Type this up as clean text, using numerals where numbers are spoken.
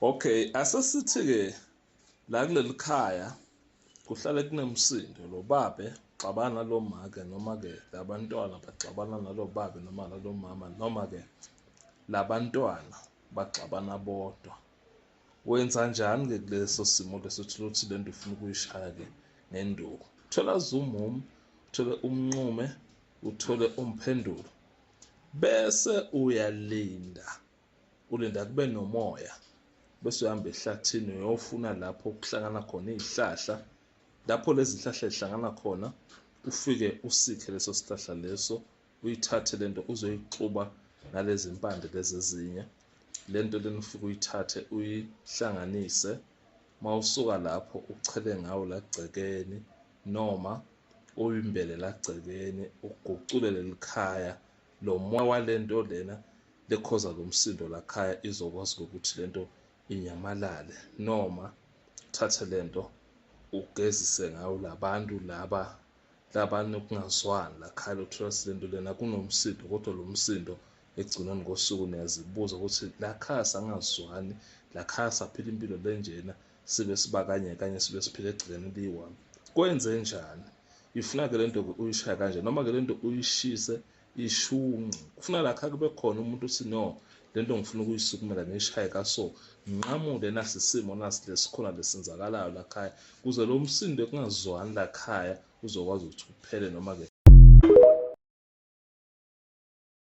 Okay, asesithi-ke la kuleli khaya kuhlale kunemsindo, lo babe xabana nalo make, noma-ke labantwana baxabana nalo babe noma nalo mama, noma-ke labantwana baxabana bodwa. Wenza njani-ke kuleso simo leso, thola ukuthi le nto ufuna ukuyishaya-ke nenduku? Thola zumumo, uthole umnqume, uthole umphendulo, bese ulinda kube nomoya, bese uyahamba ehlathini uyofuna lapho kuhlangana khona iy'hlahla. Lapho lezi hlahla zihlangana khona, ufike usikhe leso sihlahla leso, uyithathe le nto uzoyixuba nalezi mpande lezi ezinye. Le nto lena ufike uyithathe uyihlanganise, mawusuka lapho uchele ngawo la egcekeni, noma uyimbele la egcekeni, ugucule leli khaya. Lo moya wale nto lena lekhoza lo msindo la khaya izokwazi ukuthi le nto inyamalale, noma uthathe le nto ugezise ngawo labantu laba labanokungazwani la khaya. Uthola ukuthi le nto lena kunomsindo, kodwa lo msindo ekugcineni kosuku niyazibuza ukuthi la khaya sangazwani, la khaya saphila impilo lenjena, sibe sibakanye kanye, sibe siphila egcekeni eliyi-one. Kwenze njani? Ifuna-ke le nto uyishaya kanje, noma-ke le nto uyishise ishunqe. Kufuna la khaya kube khona umuntu uthi no, le nto ngifuna ukuyisukumela ngiyishaye kaso, ngiqamule nasi isimo nasi lesikhona lesenzakalayo la khaya, ukuze lo msindo kungazwani la khaya uzokwazi ukuthi uphele, noma-ke